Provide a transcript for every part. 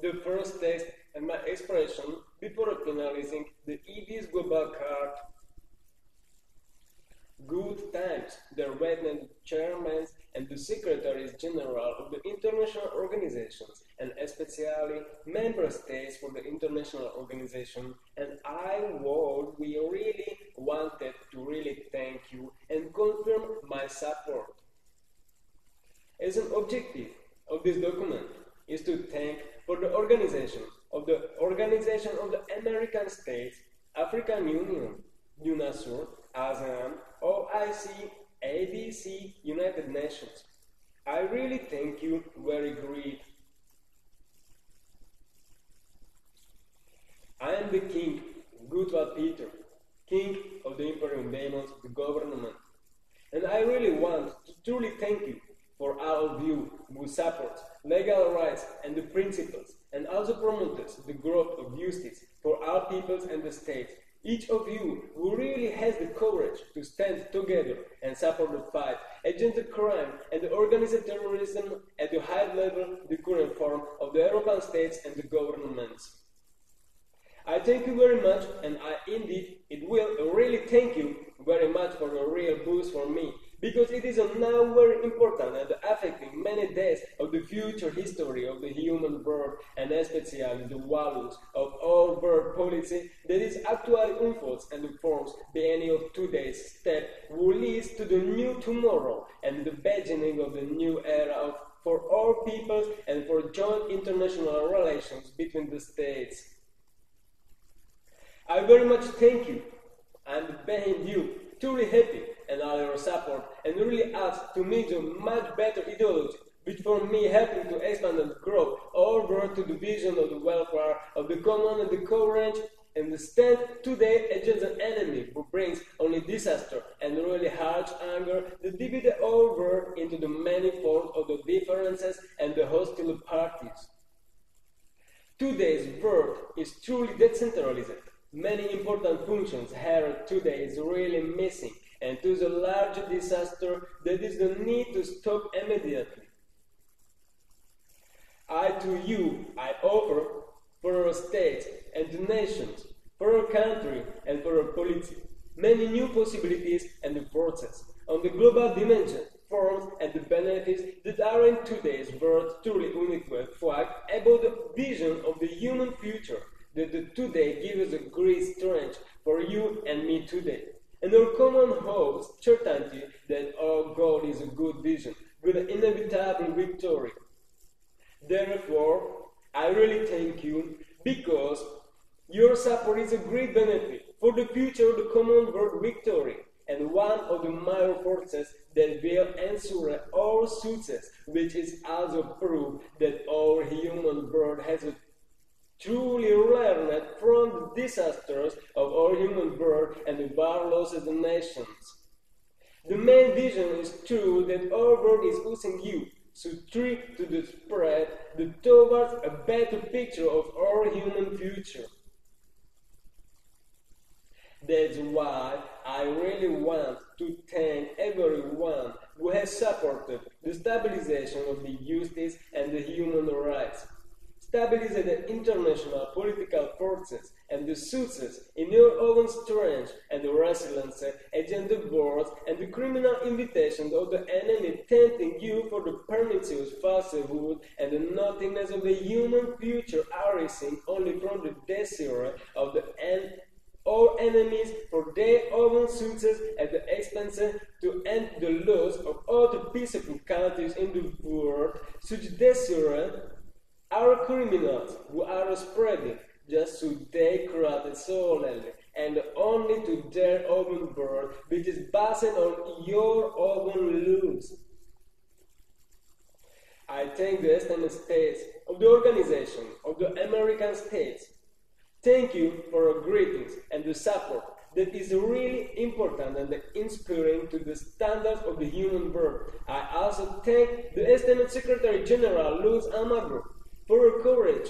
the first text and my expression before finalizing the EB's global card. Good times, the resident chairmen and the secretaries general of the international organizations, and especially member states for the international organization, and we really wanted to really thank you and confirm my support. As an objective of this document is to thank for the organization of the American States, African Union, UNASUR, ASEAN, OIC, ADC, United Nations. I really thank you very great. I am the king, Gottwald Peter, king of the Imperium Demons, the government. And I really want to truly thank you for all of you who support legal rights and the principles, and also promotes the growth of justice for all peoples and the states. Each of you who really has the courage to stand together and support the fight against the crime and the organized terrorism at the high level, the current form of the European states and the governments. I thank you very much, and it will really thank you very much for the real boost for me, because it is now very important and affecting many days of the future history of the human world, and especially the values of our world policy that is actually unfolds and forms the end of today's step, who leads to the new tomorrow and the beginning of the new era for all peoples and for joint international relations between the states. I very much thank you. I'm behind you, truly happy, and all your support, and really adds to me a much better ideology, which for me helping to expand and grow over to the vision of the welfare of the common and the courage, and the stand today against an enemy who brings only disaster and really harsh anger that divide our world into the manifold of the differences and the hostile parties. Today's world is truly decentralized. Many important functions here today is really missing, and to the large disaster that is the need to stop immediately. I offer for our states and the nations, for our country and for our policy, many new possibilities and forces on the global dimension, forms and the benefits that are in today's world truly unequal fact about the vision of the human future that today gives us a great strength for you and me today. And our common hopes, certainty that our goal is a good vision with an inevitable victory. Therefore, I really thank you because your support is a great benefit for the future of the common world victory and one of the major forces that will ensure our success, which is also proof that our human world has truly learned from the disasters of our human world and the war-lost nations. The main vision is true that our world is using you to try to spread towards a better picture of our human future. That's why I really want to thank everyone who has supported the stabilization of the justice and the human rights, stabilize the international political forces and the success in your own strength and the resilience against the wars and the criminal invitations of the enemy tempting you for the pernicious falsehood and the nothingness of the human future arising only from the desire of the all enemies for their own success at the expense to end the loss of all the peaceful countries in the world. Such desire are criminals who are spreading just to their created solely and only to their own world, which is based on your own laws. I thank the esteemed states of the organization of the American States. Thank you for your greetings and the support that is really important and inspiring to the standards of the human world. I also thank the esteemed Secretary General Luis Almagro for your courage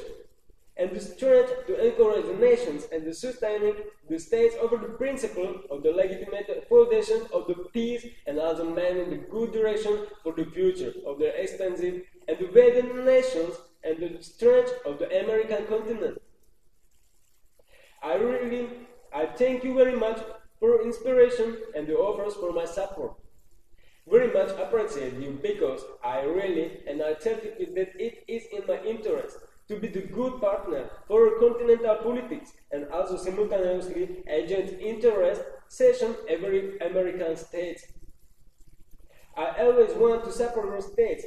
and the strength to encourage the nations and the sustaining the states over the principle of the legitimate foundation of the peace and also managing the good direction for the future of their extensive and the way the nations and the strength of the American continent. I thank you very much for your inspiration and the offers for my support. Very much appreciate you because I certify that it is in my interest to be the good partner for continental politics and also simultaneously agent interest session every American state. I always want to support your states,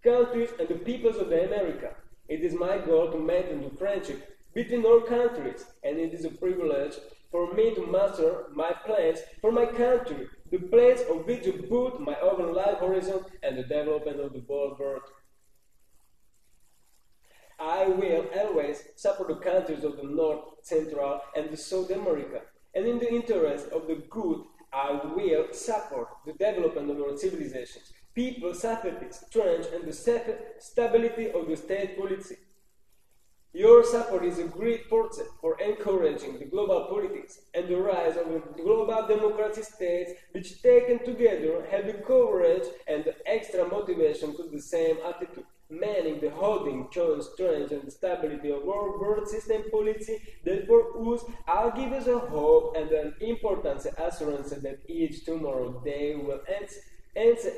countries and the peoples of the America. It is my goal to maintain the friendship between our countries, and it is a privilege for me to master my plans for my country, the plans of which both my own life horizon and the development of the world. I will always support the countries of the North, Central, and the South America, and in the interest of the good, I will support the development of our civilizations, people, safety, strength, and the stability of the state policy. Your support is a great force for encouraging the global politics and the rise of the global democratic states which taken together have the courage and the extra motivation to the same attitude, meaning the holding, joint strength and stability of our world system policy that for us all give us a hope and an important assurance that each tomorrow day will end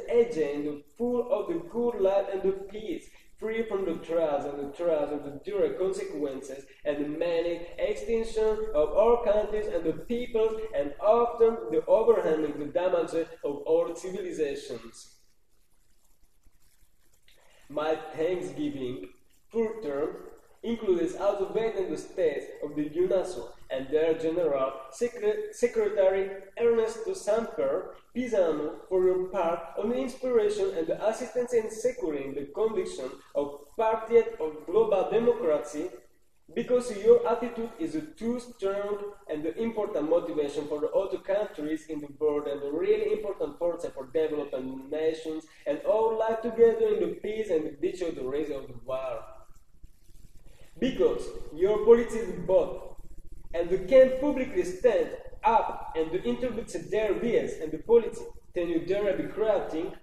agent full of the good life and the peace, free from the trials of the direct consequences and the many extinction of our countries and the peoples, and often the overwhelming the damage of our civilizations. My Thanksgiving full term includes also waiting the states of the UNASUR and their General Secretary Ernesto Samper Pisano for your part on the inspiration and the assistance in securing the conviction of party of global democracy, because your attitude is a too strong and the important motivation for the other countries in the world and a really important force for developing nations and all life together in the peace and the ditch of the race of the war. Because your policy is both, and you can publicly stand up and introduce their views and the policy, then you dare be creating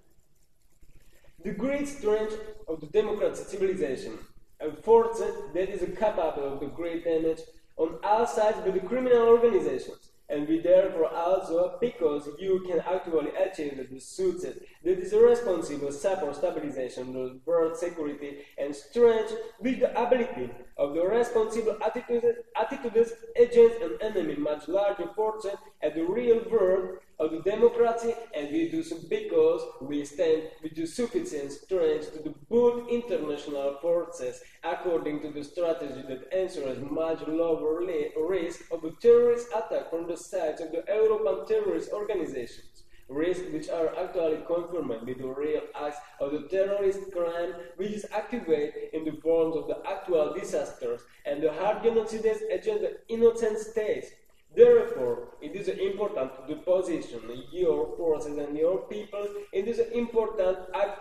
the great strength of the democratic civilization, a force that is capable of the great damage on all sides by the criminal organizations, and we therefore also because you can actually achieve the success that is responsible for stabilization of world security and strength with the ability of the responsible attitudes against an enemy much larger force at the real world of the democracy, and we do so because we stand with the sufficient strength to the both international forces according to the strategy that ensures much lower risk of a terrorist attack from the sides of the European terrorist organizations, risks which are actually confirmed with the real acts of the terrorist crime which is activated in the forms of the actual disasters and the hard genocides against the innocent states. Therefore, it is important to position your forces and your people in this important act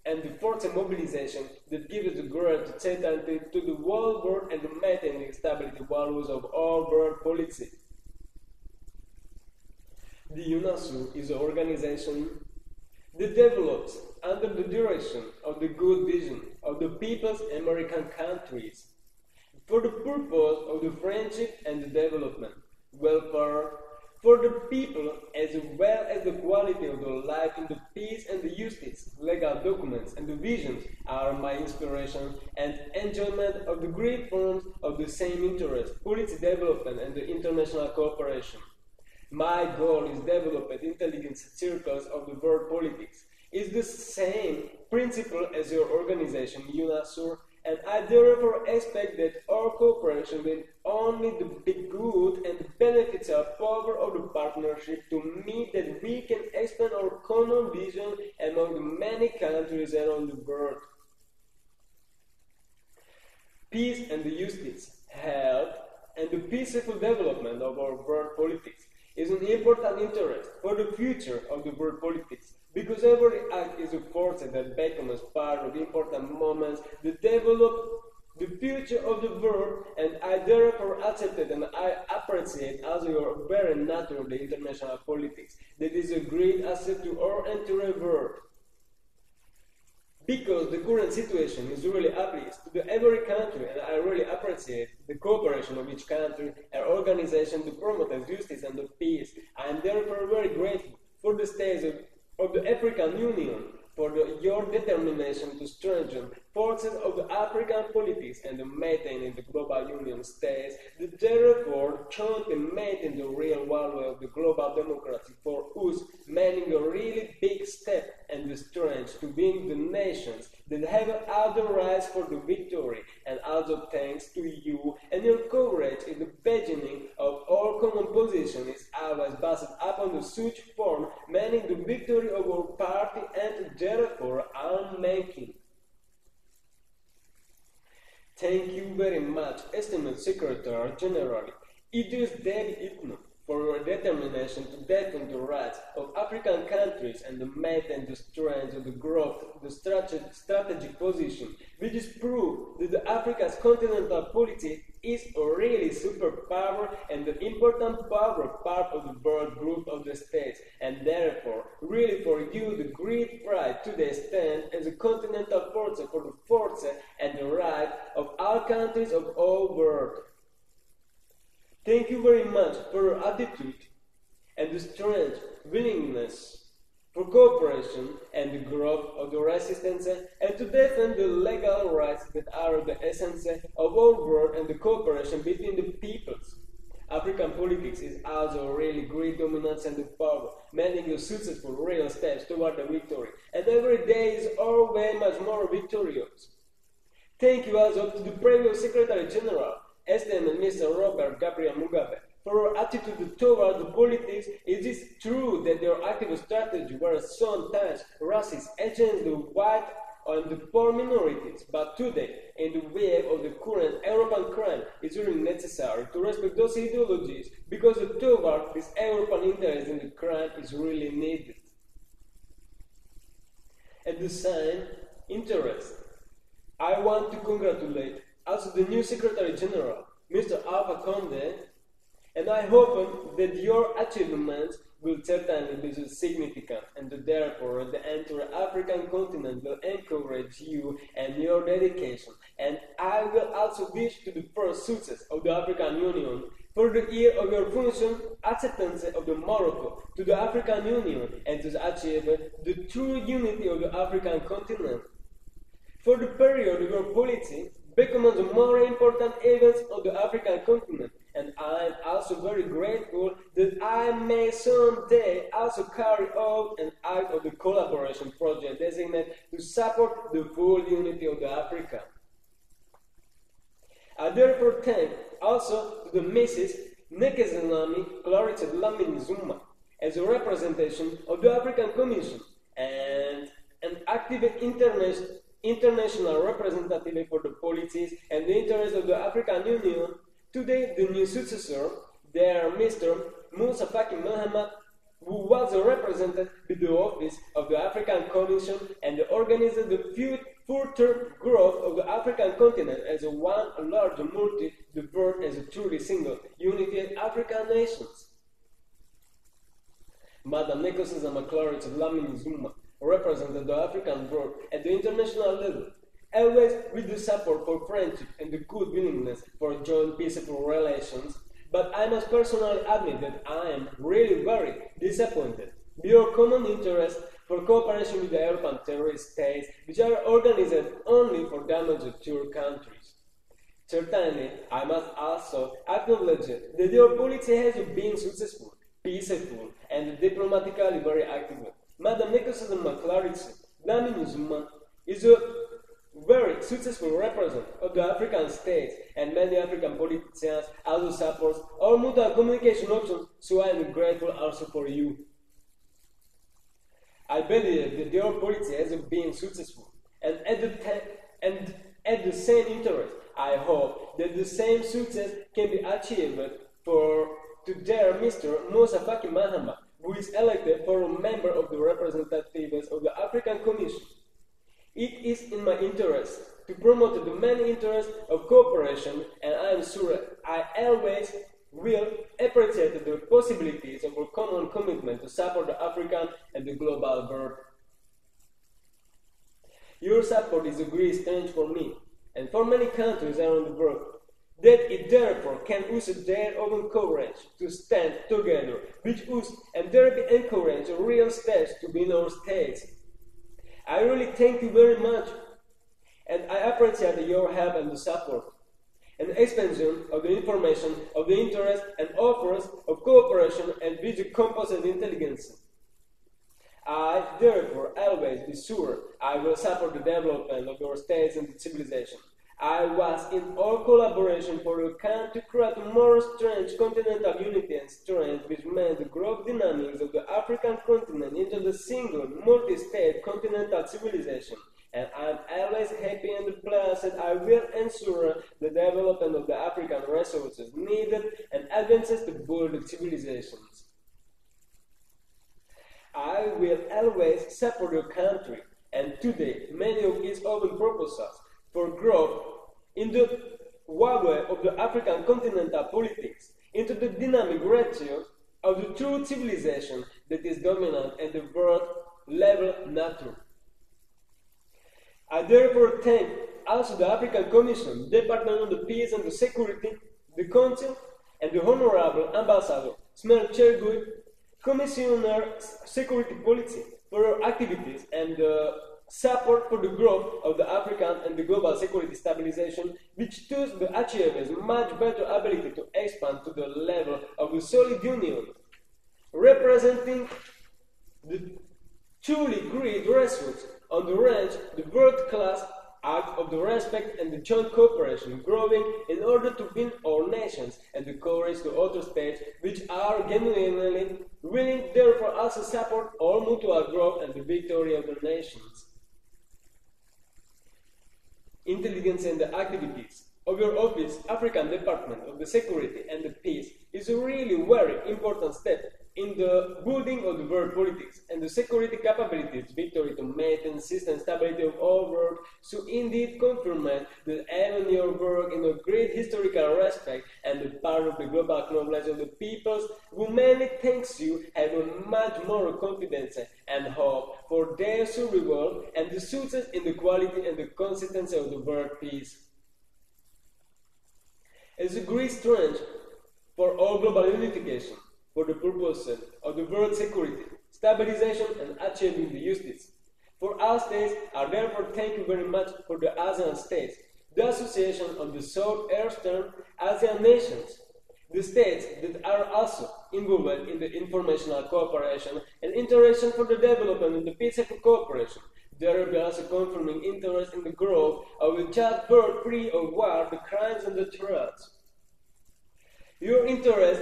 and the force mobilization that gives the great certainty to the whole world and maintain the stability values of all world policy. The UNASUR is an organization that develops under the direction of the good vision of the People's American countries for the purpose of the friendship and the development, welfare for the people as well as the quality of their life in the peace and the justice. Legal documents and the visions are my inspiration and enjoyment of the great forms of the same interest, policy development and the international cooperation. My goal is develop intelligent circles of the world politics. It's the same principle as your organization, UNASUR, and I therefore expect that our cooperation will only be good and the benefits our power of the partnership to mean that we can expand our common vision among the many countries around the world. Peace and the justice, health, and the peaceful development of our world politics is an important interest for the future of the world politics, because every act is a force that becomes part of important moments that develop the future of the world, and I therefore accept it and I appreciate as your very nature of the international politics that is a great asset to our entire world. because the current situation is really obvious to every country, and I really appreciate the cooperation of each country and organization to promote justice and peace. I am therefore very grateful for the states of the African Union for your determination to strengthen forces of the African politics and maintaining the global union states, that therefore jointly maintain the real value of the global democracy for us, making a really big step and the strength to win the nations that have all the rights for the victory, and also thanks to you and your courage in the beginning of our common position is always based upon the such form, meaning the victory of our party and therefore our making. Thank you very much, esteemed Secretary General. It is David Itno for your determination to defend the rights of African countries and to maintain the strength of the growth of the strategic position, which is proof that Africa's continental policy is a really superpower and an important power part of the world group of the states, and therefore, really for you, the great pride today stand as a continental force for the force and the right of all countries of all world. Thank you very much for your attitude and the strength, willingness for cooperation and the growth of the resistance and to defend the legal rights that are the essence of our world and the cooperation between the peoples. African politics is also really great dominance and the power, making a successful real steps toward the victory, and every day is always much more victorious. Thank you also to the previous Secretary General, esteemed Mr. Robert Gabriel Mugabe, for your attitude toward the politics. It is true that your active strategy was sometimes racist against the white and the poor minorities, but today, in the wave of the current European crime, it's really necessary to respect those ideologies because toward this European interest in the crime is really needed. At the same interest, I want to congratulate also the new Secretary General, Mr. Alpha Conde, and I hope that your achievements will certainly be significant, and therefore the entire African continent will encourage you and your dedication. And I will also wish to the first success of the African Union for the year of your function, acceptance of the Morocco to the African Union, and to achieve the true unity of the African continent. For the period of your policy, becomes the more important events of the African continent, and I am also very grateful that I may someday also carry out an act of the collaboration project designated to support the full unity of the Africa. I therefore thank also to the Mrs. Nkezelami Clarisse Dlamini Zuma as a representation of the African Commission and an active international representative for the policies and the interests of the African Union. Today, the new successor, there Mr. Moussa Faki Mahamat, who was represented by the office of the African Commission and organized the further growth of the African continent as one large multi-diverse as a truly single, united African nations. Madam Nkezelami Clarisse Dlamini Zuma represented the African world at the international level, always with the support for friendship and the good willingness for joint peaceful relations. But I must personally admit that I am really very disappointed by your common interest for cooperation with the European terrorist states, which are organized only for damage to your countries. Certainly, I must also acknowledge that your policy has been successful, peaceful, and diplomatically very active. Madam Nkezelami Clarisse Dlamini Zuma is a very successful representative of the African states, and many African politicians also support our mutual communication options, so I am grateful also for you. I believe that your policy has been successful, and at the same interest, I hope that the same success can be achieved for today Mr. Moussa Faki Mahamat, who is elected for a member of the representatives of the African Commission. It is in my interest to promote the many interests of cooperation, and I am sure I always will appreciate the possibilities of a common commitment to support the African and the global world. Your support is a great strength for me, and for many countries around the world, that it therefore can use their own courage to stand together, which use and thereby encourage real steps to win our states. I really thank you very much, and I appreciate your help and the support. An expansion of the information, of the interest and offers of cooperation and with the composite intelligence. I, therefore, always be sure I will support the development of your states and civilization. I was in all collaboration for you can to create more strange continental unity and strength which meant the growth dynamics of the African continent into the single, multi-state continental civilization. And I'm always happy and pleased that I will ensure the development of the African resources needed and advances to build the civilizations. I will always support your country, and today many of its open proposals for growth in the way of the African continental politics into the dynamic ratio of the true civilization that is dominant at the world level nature. I therefore thank also the African Commission, Department of the Peace and the Security, the Council, and the Honorable Ambassador Smer Chergui, Commissioner Security Policy, for your activities and support for the growth of the African and the global security stabilization, which thus achieves much better ability to expand to the level of a solid union, representing the truly great results on the range, the world-class act of the respect and the joint cooperation growing in order to win our nations and the courage to other states which are genuinely willing therefore also support all mutual growth and the victory of the nations. Intelligence and the activities of your office, African Department of the Security and the Peace, is a really very important step in the building of the world politics and the security capabilities victory to maintain system stability of all world, so indeed confirm that even your work in a great historical respect and the part of the global knowledge of the peoples who many thanks you have a much more confidence and hope for their survival and the success in the quality and the consistency of the world peace. As a great strength for all global unification, for the purposes of the world security, stabilization, and achieving the justice. For all states, I therefore thank you very much for the ASEAN states, the Association of the Southeastern ASEAN nations, the states that are also involved in the informational cooperation and interaction for the development of the peaceful cooperation, thereby also confirming interest in the growth of a just world free of war, the crimes, and the threats. Your interest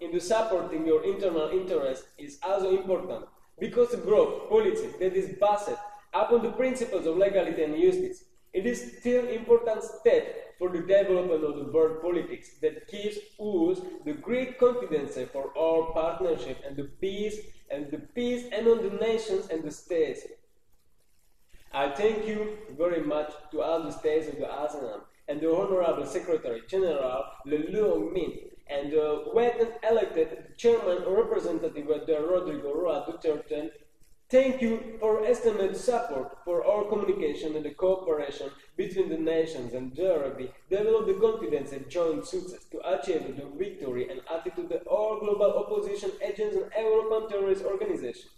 in the supporting your internal interest is also important because the growth policy that is based upon the principles of legality and justice. It is still an important step for the development of the world politics that gives us the great confidence for our partnership and the peace among the nations and the states. I thank you very much to all the states of the ASEAN and the Honorable Secretary General Le Luong Min and the elected chairman or representative of the Rodrigo Roa Duterte. Thank you for estimated support for our communication and the cooperation between the nations and thereby develop the confidence and joint success to achieve the victory and attitude of all global opposition agents and European terrorist organizations.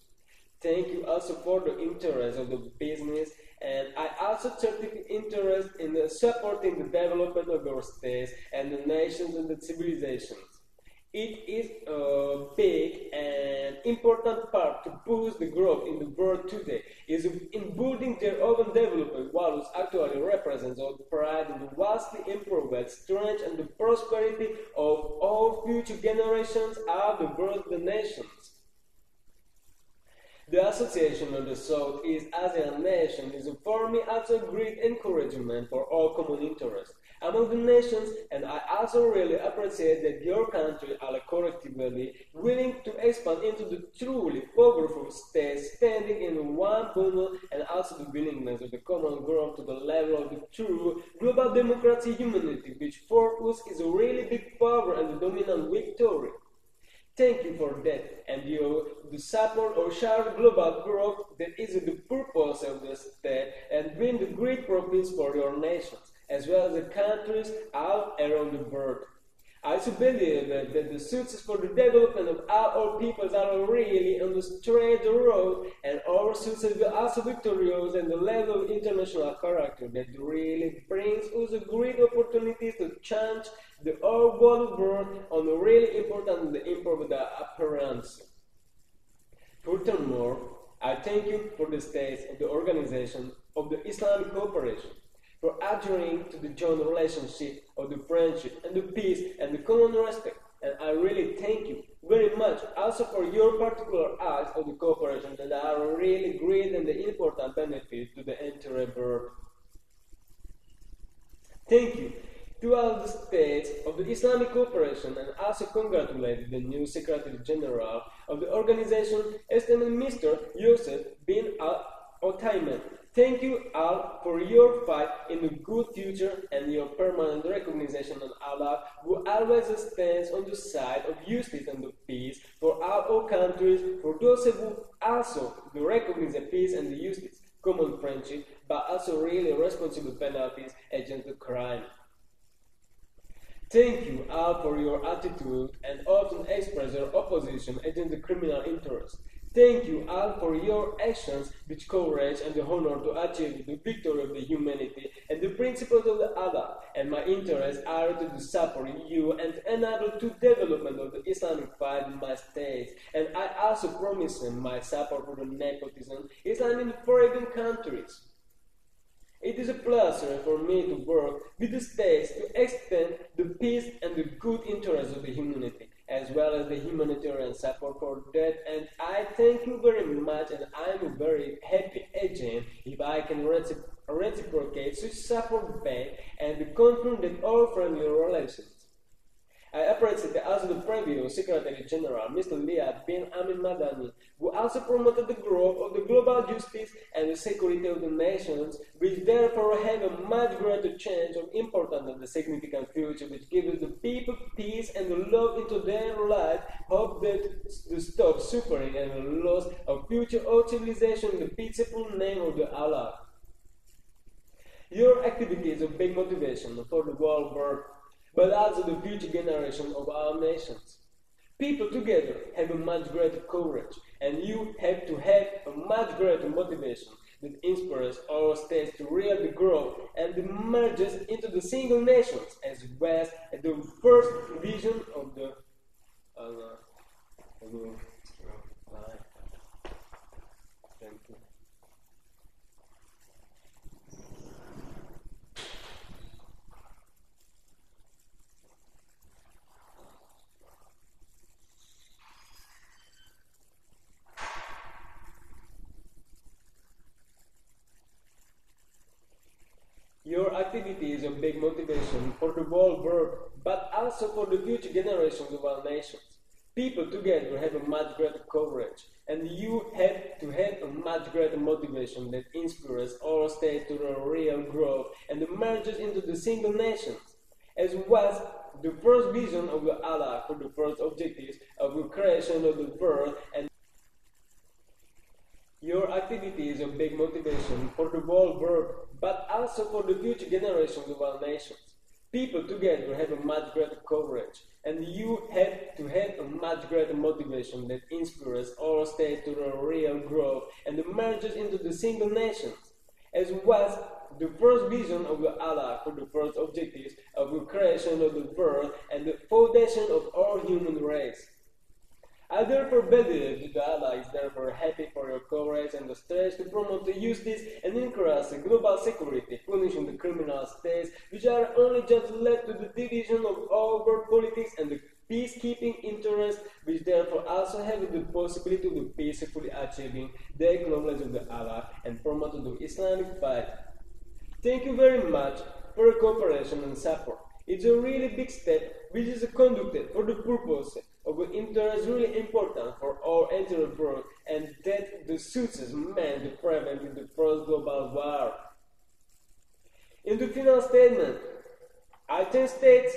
Thank you also for the interest of the business, and I also take interest in supporting the development of our states and the nations and the civilizations. It is a big and important part to boost the growth in the world today, is in building their own development values actually represents our pride in the vastly improved strength and the prosperity of all future generations of the world, the nations. The Association of the Southeast Asian Nations is for me also a great encouragement for all common interests among the nations, and I also really appreciate that your country are collectively willing to expand into the truly powerful states standing in one bundle, and also the willingness of the common growth to the level of the true global democracy humanity, which for us is a really big power and the dominant victory. Thank you for that and the support of shared global growth that is the purpose of the state and bring the great profits for your nations, as well as the countries all around the world. I also believe that the success for the development of our peoples are really on the straight road, and our success will also victorious and the level of international character that really brings us great opportunities to change the whole world on a really important and improve the appearance. Furthermore, I thank you for the states of the organization of the Islamic cooperation, for adhering to the joint relationship of the friendship and the peace and the common respect. And I really thank you very much also for your particular acts of the cooperation that are really great and the important benefit to the entire world. Thank you to all the states of the Islamic cooperation, and also congratulate the new Secretary General of the organization, esteemed Mr. Yusuf bin Al-Othayman. Thank you all for your fight in the good future and your permanent recognition of Allah, who always stands on the side of justice and the peace for all our countries, for those who also recognize the peace and the justice, common friendship, but also really responsible penalties against the crime. Thank you all for your attitude and often express your opposition against the criminal interest. Thank you all for your actions with courage and the honor to achieve the victory of the humanity and the principles of the Allah. And my interests are to support you and enable the development of the Islamic fight in my states. And I also promise my support for the nepotism Islam in foreign countries. It is a pleasure for me to work with the states to extend the peace and the good interests of the humanity, as well as the humanitarian support for that. And I thank you very much, and I'm very happy again if I can reciprocate such support back and confirm that all friendly relations. I appreciate also the previous Secretary General, Mr. Liad bin Amin Madani, who also promoted the growth of the global justice and the security of the nations, which therefore have a much greater chance of important and the significant future, which gives the people peace and the love into their life, hope that to stop suffering and the loss of future of civilization in the peaceful name of the Allah. Your activity is a big motivation for the world world, but also the future generation of our nations. People together have a much greater courage, and you have to have a much greater motivation that inspires our states to really grow and merges into the single nations as well as the first vision of the Thank you. Your activity is a big motivation for the whole world, but also for the future generations of our nations. People together have a much greater courage, and you have to have a much greater motivation that inspires our state to the real growth and merges into the single nations, as was the first vision of the Allah for the first objectives of the creation of the world. And your activity is a big motivation for the whole world, but also for the future generations of our nations. People together have a much greater courage, and you have to have a much greater motivation that inspires our state to the real growth and merges into the single nations, as was the first vision of the Allah for the first objectives of the creation of the world and the foundation of our human race. I therefore believe that Allah is therefore happy for your courage and the strength to promote the justice and encourage the global security, punishing the criminal states which are only just led to the division of our world politics and the peacekeeping interests, which therefore also have the possibility of peacefully achieving the acknowledgement of the Allah and promoting the Islamic fight. Thank you very much for your cooperation and support. It's a really big step which is conducted for the purpose of an interest really important for our entire world, and that the success meant to prevent the first global war. In the final statement, I thank states,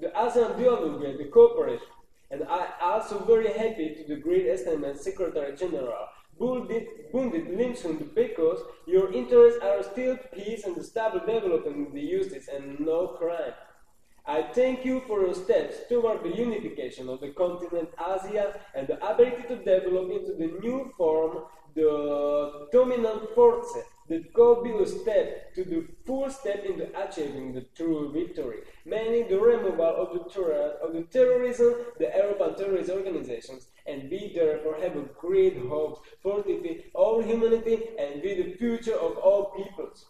the ASEAN dialogue and the cooperation, And I also very happy to the great estimate Secretary General Bundit Limsund, because your interests are still peace and stable development in the justice and no crime. I thank you for your steps toward the unification of the continent ASEAN and the ability to develop into the new form the dominant force that could be a step to the full step into achieving the true victory, meaning the removal of the threat of the terrorism, the European terrorist organizations, and we therefore have a great hope for all humanity and with the future of all peoples.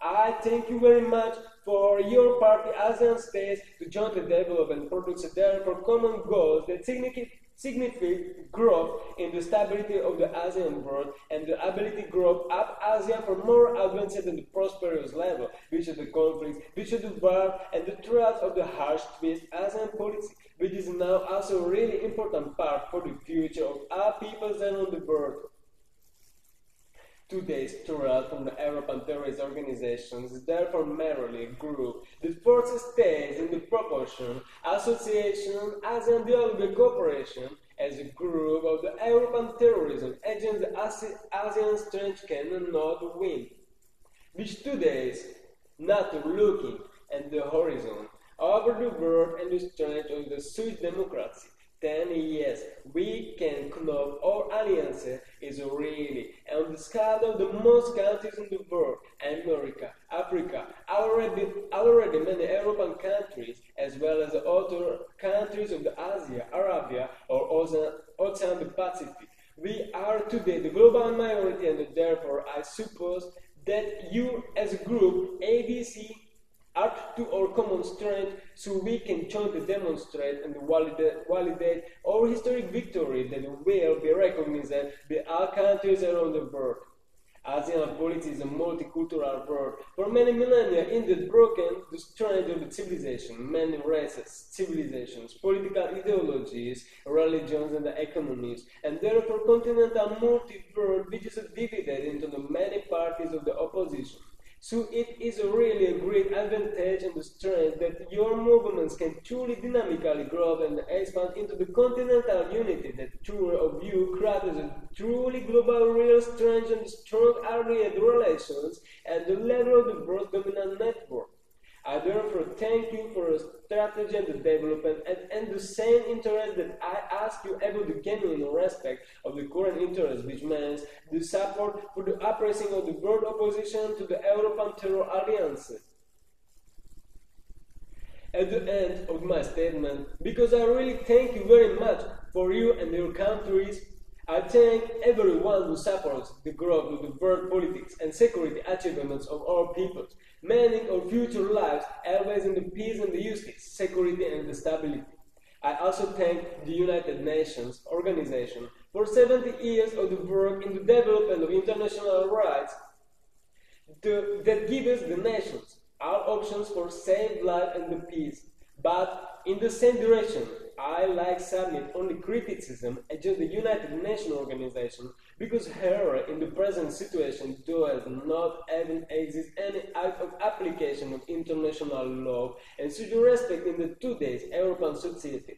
I thank you very much for your party ASEAN states to jointly develop and produce therefore common goals that significant growth in the stability of the ASEAN world and the ability to grow up ASEAN for more advanced and prosperous level, which is the conflicts, which is the war, and the threat of the harsh twist ASEAN policy, which is now also a really important part for the future of our peoples around the world. Today's threat from the European terrorist organizations is therefore merely a group that forces states in the proportion, association, ASEAN dialogue cooperation as a group of the European terrorism against the ASEAN strength cannot win, which today is not looking at the horizon over the world and the strength of the Swiss democracy. Then yes, we can know our alliance is really on the scale of the most countries in the world, America, Africa, already many European countries, as well as the other countries of the Asia, Arabia, or Ocean the Pacific. We are today the global minority, and therefore I suppose that you as a group, ADC, add to our common strength so we can jointly demonstrate and validate our historic victory that will be recognized by all countries around the world. ASEAN politics is a multicultural world. For many millennia, it broken the strength of the civilization, many races, civilizations, political ideologies, religions, and economies, and therefore continental multi-world which is divided into the many parties of the opposition. So it is really a great advantage and the strength that your movements can truly dynamically grow and expand into the continental unity that two of you creates a truly global real strength and strong allied relations at the level of the world dominant network. I therefore thank you for your strategy and the development and the same interest that I ask you about the genuine respect of the current interest, which means the support for the oppressing of the world opposition to the European terror alliance. At the end of my statement, because I really thank you very much for you and your countries, I thank everyone who supports the growth of the world politics and security achievements of our peoples, meaning our future lives always in the peace and the justice, security and the stability. I also thank the United Nations organization for 70 years of the work in the development of international rights that gives the nations all options for safe life and the peace. But in the same direction, I like submit only criticism against the United Nations organization because here in the present situation does not even exist any act of application of international law and should be respected in the today's European society.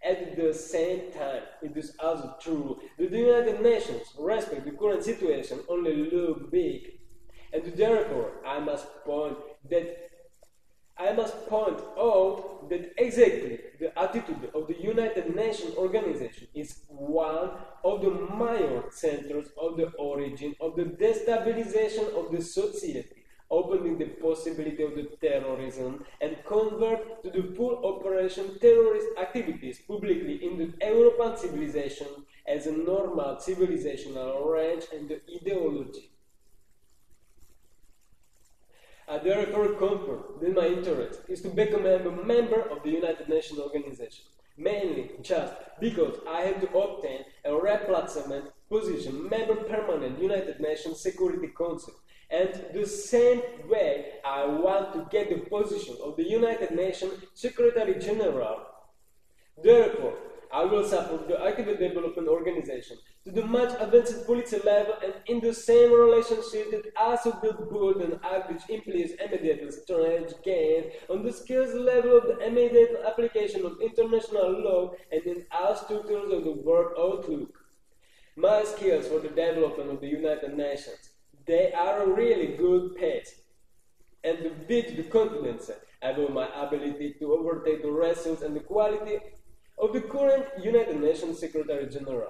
At the same time, it is also true that the United Nations respect the current situation only look big, and therefore I must point out that exactly the attitude of the United Nations organization is one of the major centers of the origin of the destabilization of the society, opening the possibility of the terrorism and convert to the full operation terrorist activities publicly in the European civilization as a normal civilizational range and the ideology. I therefore confirm that my interest is to become a member of the United Nations organization, mainly just because I have to obtain a replacement position, member permanent United Nations Security Council, and the same way I want to get the position of the United Nations Secretary General. Therefore, I will support the active development organization to the much advanced policy level and in the same relationship that also build good and act which implies immediate strength gain on the skills level of the immediate application of international law and in all structures of the world outlook. My skills for the development of the United Nations, they are a really good pace. And to build the confidence about my ability to overtake the results and the quality of the current United Nations Secretary General.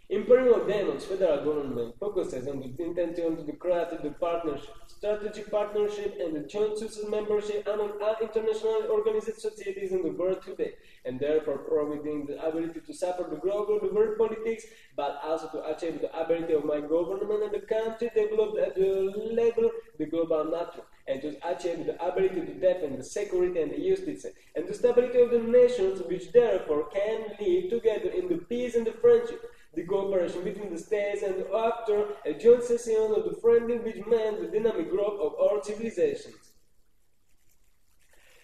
Imperial Demons federal government focuses on the intention to create the partnership, strategic partnership, and the joint success membership among all international organized societies in the world today, and therefore providing the ability to support the growth of the world politics, but also to achieve the ability of my government and the country developed at the level of the global nature, and to achieve the ability to defend the security and the justice, and the stability of the nations, which therefore can live together in the peace and the friendship, the cooperation between the states, and after a joint session of the friendship which meant the dynamic growth of our civilizations.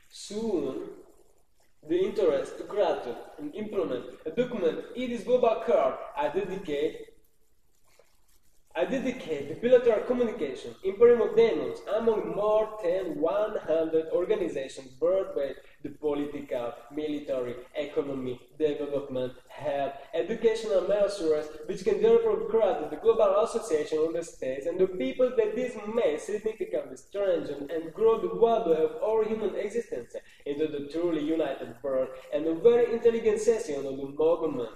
Soon, the interest to create and implement a document in this global card I dedicate the bilateral communication in Imperial Demons among more than 100 organizations worldwide, the political, military, economy, development, health, educational measures, which can therefore create the global association of the states and the people that this may significantly strengthen and grow the value of our human existence into the truly united world and a very intelligent session of the movement.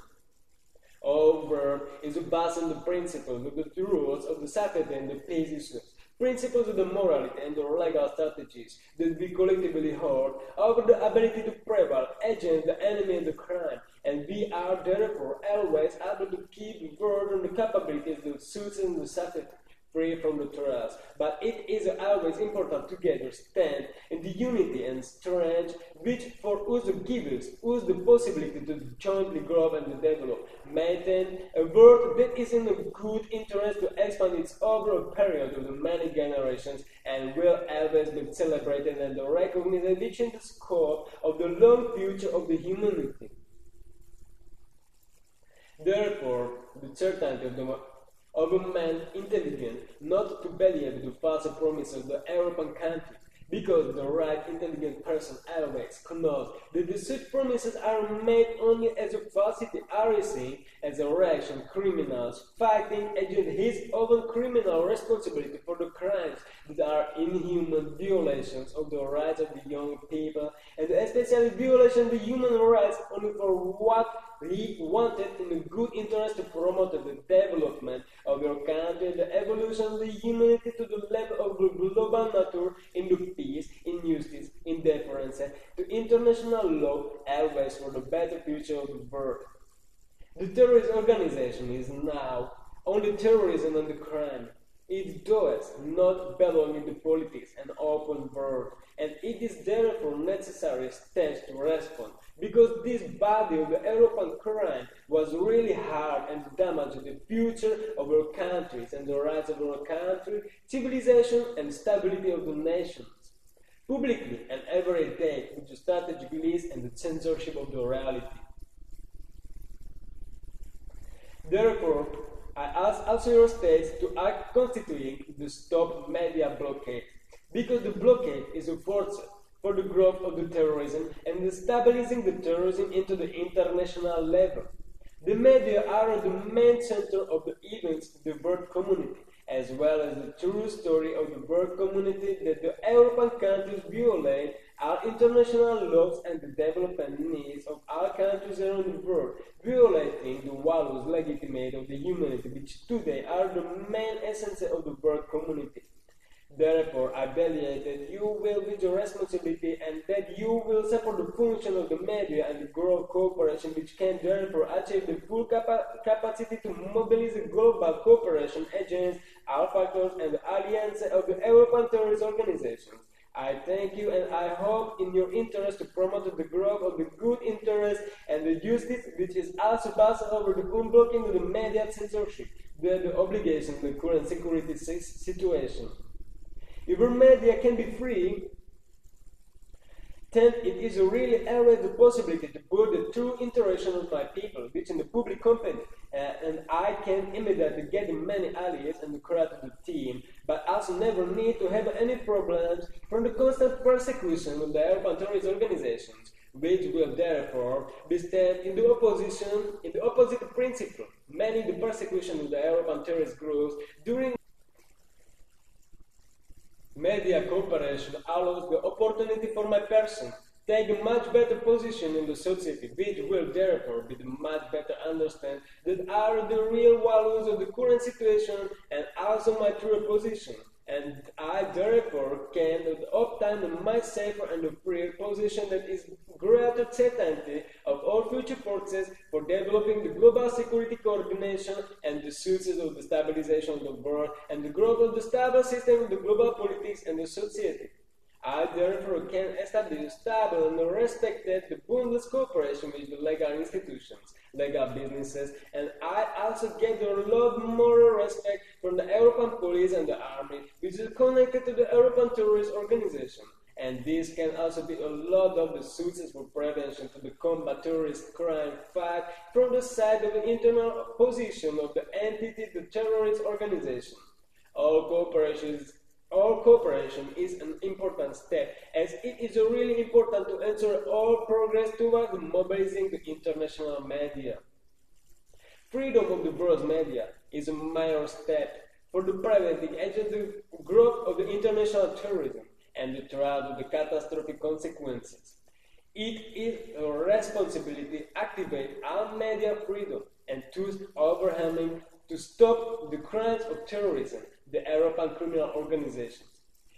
Our world is based on the principles of the rules of the safety and the peace issues, principles of the morality and the legal strategies that we collectively hold over the ability to prevail against the enemy and the crime, and we are therefore always able to keep the world and the capabilities of the suits and the safety free from the threats. But it is always important together stand in the unity and strength which for us gives us the possibility to jointly grow and develop, maintain a world that is in a good interest to expand its over a period of the many generations and will always be celebrated and recognized within the scope of the long future of the humanity. Therefore, the certainty of a man intelligent not to believe the false promises of the European countries, because the right intelligent person always knows that the such promises are made only as a falsity arising as a reaction criminals fighting against his own criminal responsibility for the crimes that are inhuman violations of the rights of the young people, and especially violation of the human rights only for what he wanted in the good interest to promote the development of your country, the evolution of the humanity to the level of the global nature, in the peace, in justice, in deference to international law, always for the better future of the world. The terrorist organization is now only terrorism and the crime. It does not belong in the politics and open world, and it is therefore necessary steps to respond, because this body of the European crime was really hard and damaged the future of our countries and the rights of our country, civilization and stability of the nations. Publicly and every day with the strategic list and the censorship of the reality. Therefore, I ask also your states to act constituting the stop media blockade, because the blockade is a force for the growth of the terrorism and the stabilizing the terrorism into the international level. The media are the main center of the events of the world community, as well as the true story of the world community that the European countries violate our international laws and the development needs of our countries around the world, violating the values legitimate of the humanity, which today are the main essence of the world community. Therefore, I believe that you will with your responsibility and that you will support the function of the media and the growth cooperation, which can therefore achieve the full capacity to mobilize the global cooperation against all factors and the alliance of the European terrorist organizations. I thank you, and I hope in your interest to promote the growth of the good interest and the justice, which is also based over the unblocking of the media censorship, the obligation of the current security situation. If our media can be free, then it is really always the possibility to put the true interaction of my people within the public company, and I can immediately get many allies and create the team, but also never need to have any problems from the constant persecution of the European terrorist organizations, which will therefore be stand in the opposite principle, meaning the persecution of the European terrorist groups during media cooperation allows the opportunity for my person take a much better position in the society, which will therefore be much better understand that are the real values of the current situation and also my true position. And I therefore can obtain a much safer and a freer position that is greater certainty of all future forces for developing the global security coordination and the success of the stabilization of the world and the growth of the stable system of the global politics and the society. I therefore can establish a stable and respected the boundless cooperation with the legal institutions, legal businesses, and I also get a lot more respect from the European police and the army, which is connected to the European terrorist organization. And this can also be a lot of the successful prevention to the combat terrorist crime fight from the side of the internal opposition of the entity, the terrorist organization. All cooperation is an important step, as it is really important to ensure all progress towards mobilizing the international media. Freedom of the world's media is a major step for the preventing against the growth of the international terrorism and the threat of the catastrophic consequences. It is a responsibility to activate our media freedom and thus overwhelming to stop the crimes of terrorism, the European criminal organizations.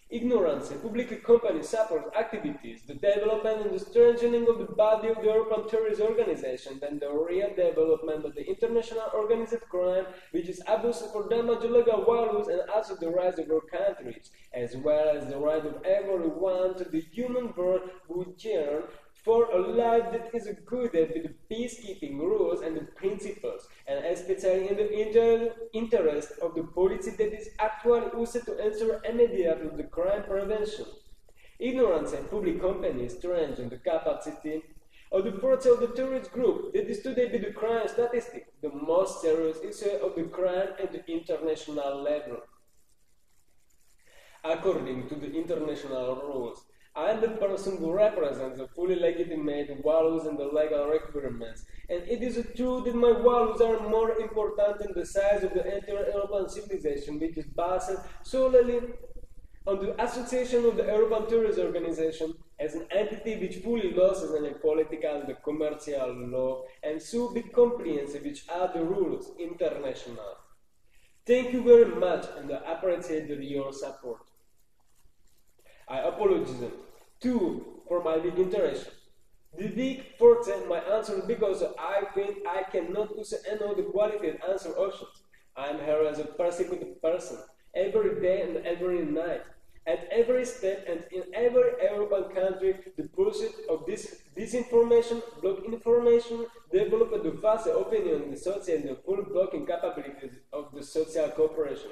Ignorance and public company support activities, the development and the strengthening of the body of the European terrorist organization, and the real development of the international organized crime, which is abuse for damage to legal values and also the rise of our countries, as well as the right of everyone to the human world who yearn for a life that is good with the peacekeeping rules and the principles, and especially in the interest of the policy that is actually used to ensure immediately the crime prevention. Ignorance and public companies strengthen the capacity of the force of the terrorist group that is today the crime statistic, the most serious issue of the crime at the international level. According to the international rules, I am the person who represents the fully legitimate values and the legal requirements, and it is true that my values are more important than the size of the entire European civilization, which is based solely on the association of the European Terrorist Organization as an entity which fully loses in the political and the commercial law, and so be comprehensive which are the rules international. Thank you very much, and I appreciate your support. I apologize too for my big interest. The big force my answer because I think I cannot use any of the qualified answer options. I am here as a persecuted person, every day and every night. At every step and in every European country, the pursuit of this disinformation, block information, develop the vast opinion in the social and the full blocking capabilities of the social cooperation.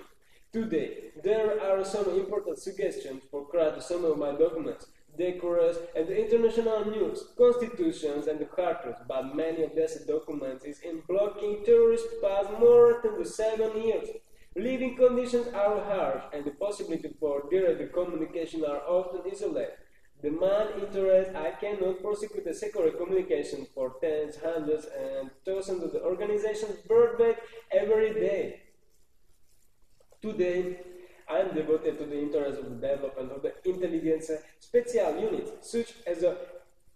Today, there are some important suggestions for creating some of my documents, decorous and the international news, constitutions and the charters, but many of these documents is in blocking terrorist past more than the 7 years. Living conditions are harsh and the possibility for direct communication are often isolated. The main interest I cannot prosecute the secure communication for tens, hundreds and thousands of the organizations worldwide every day. Today, I am devoted to the interest of the development of the intelligence special units, such as the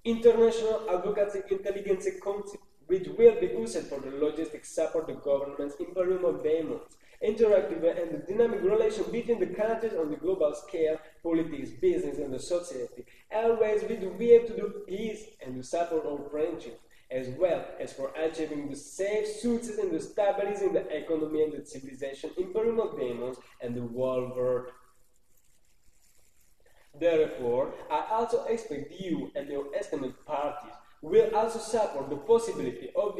International Advocacy Intelligence Council, which will be used for the logistics support the government's imperium of demons, interactive and dynamic relation between the countries on the global scale, politics, business, and the society, always with the way to do peace and to support our friendship, as well as for achieving the safe success and stabilizing the economy and the civilization, imperium of demons, and the world world. Therefore, I also expect you and your esteemed parties will also support the possibility of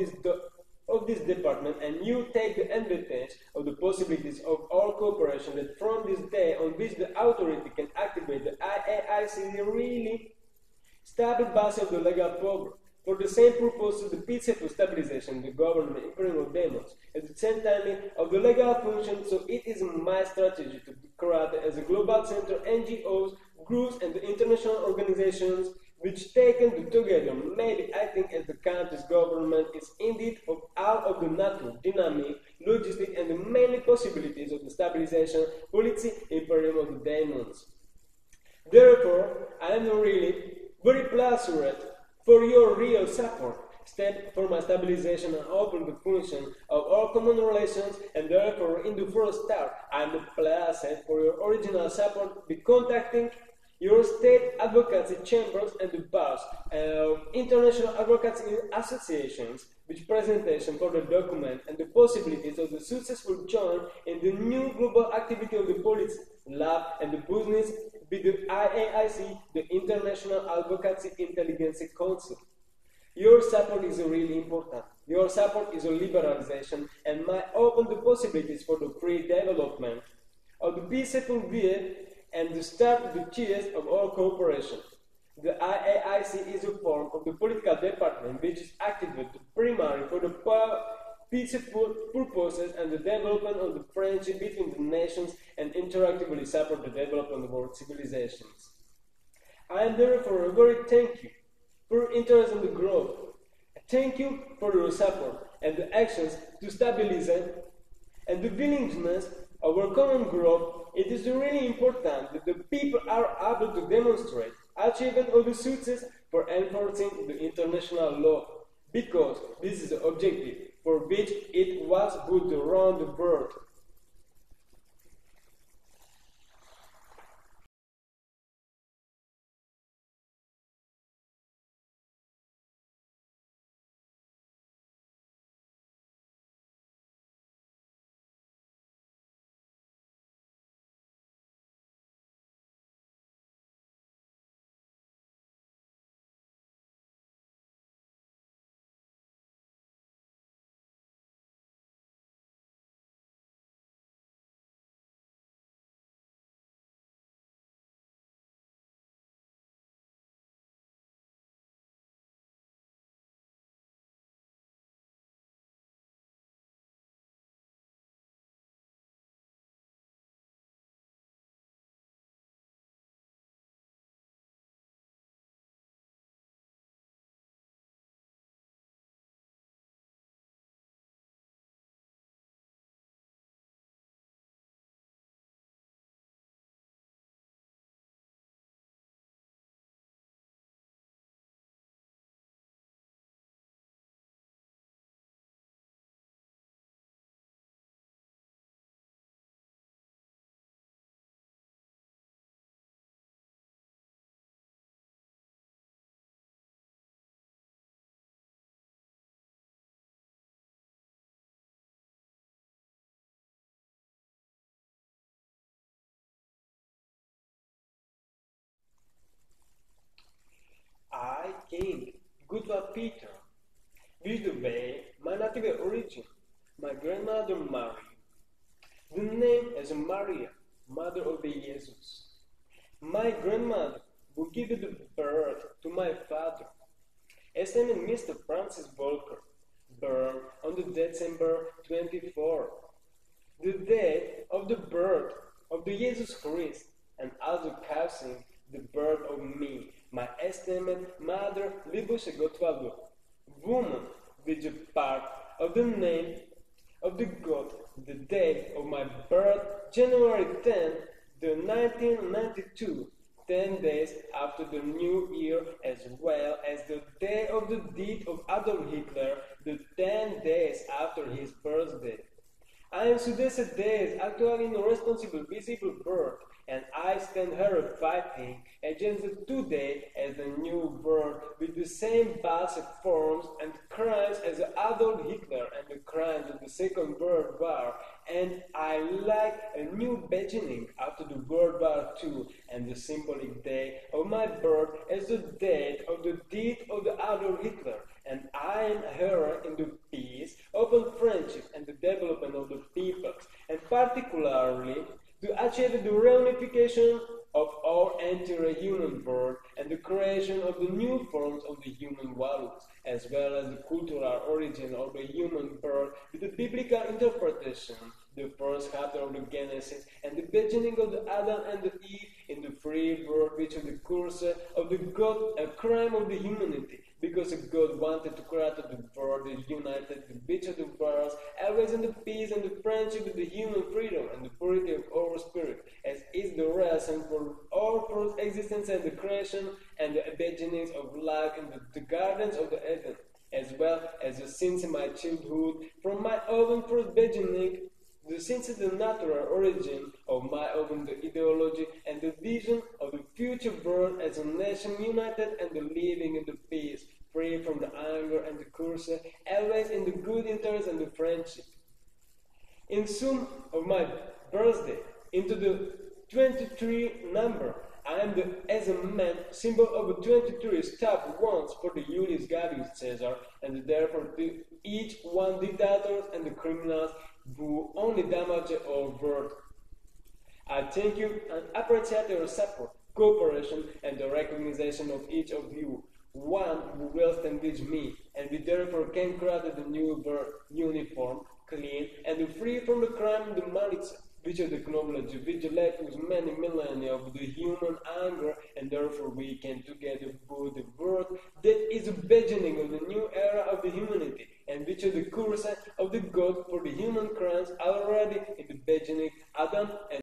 this department, and you take the advantage of the possibilities of our cooperation that from this day on which the authority can activate the IAIC really stable base of the legal power, for the same purpose of the peaceful stabilization of the government imperial demons, at the same time of the legal function, so it is my strategy to create as a global center NGOs, groups and the international organizations which taken together, maybe acting as the country's government is indeed of all of the nature, dynamic, logistic and the many possibilities of the stabilization, policy, imperium of the demons. Therefore, I am really very pleased for your real support, step for my stabilization and open the function of our common relations, and therefore in the first step, I am pleased for your original support by contacting your state advocacy chambers and the bars of International Advocacy Associations, which presentation for the document and the possibilities of the successful join in the new global activity of the police, lab and the business with the IAIC, the International Advocacy Intelligence Council. Your support is really important. Your support is a liberalization and might open the possibilities for the free development of the peaceful way and the start of the cheers of our cooperation. The IAIC is a form of the political department which is activated primarily for the peaceful purposes and the development of the friendship between the nations and interactively support the development of our civilizations. I am therefore very thank you for your interest in the growth. Thank you for your support and the actions to stabilize it and the willingness of our common growth. It is really important that the people are able to demonstrate achievement of the success for enforcing the international law, because this is the objective for which it was put around the world. I came, Gottwald Peter, with the way my native origin, my grandmother Mary. The name is Maria, mother of the Jesus. My grandmother who gave the birth to my father, S.M. Mr. Francis Walker, born on the December 24, the day of the birth of the Jesus Christ, and also causing the birth of me, my esteemed mother, Libus Gottwald, woman with the part of the name of the God, the day of my birth, January 10, the 1992, 10 days after the New Year, as well as the day of the death of Adolf Hitler, the 10 days after his birthday. I am suggested days actually in a responsible visible birth, and I stand here fighting against the today as the new birth with the same basic forms and crimes as Adolf Hitler and the crimes of the Second World War, and I like a new beginning after the World War II, and the symbolic day of my birth as the date of the death of the Adolf Hitler, and I am here in the peace, open friendship, and the development of the peoples, and particularly to achieve the reunification of our entire human birth and the creation of the new forms of the human values, as well as the cultural origin of the human birth with the biblical interpretation, the first chapter of the Genesis, and the beginning of the Adam and the Eve in the free birth, which is the curse of the God, a crime of the humanity, because God wanted to create the world that united the each of the birds, always in the peace and the friendship with the human freedom and the purity of our spirit, as is the reason for our first existence and the creation and the beginnings of life in the gardens of the Eden, as well as the since in my childhood, from my own first beginning, the since the natural origin of my own the ideology and the vision of the future world as a nation united and the living in the peace, free from the anger and the curse, always in the good interest and the friendship. In sum of my birthday, into the 23 number, I am as a man, symbol of the 23 stabbed once for the Julius Gavius Caesar, and therefore to each one dictators and the criminals who only damage our world. I thank you and appreciate your support, cooperation, and the recognition of each of you, one who will stand with me, and we therefore can create the new birth, uniform, clean, and free from the crime and the malice, which is the technology which led us many millennia of the human anger, and therefore we can together build the world that is the beginning of the new era of the humanity, and which is the curse of the God for the human crimes already in the beginning, Adam and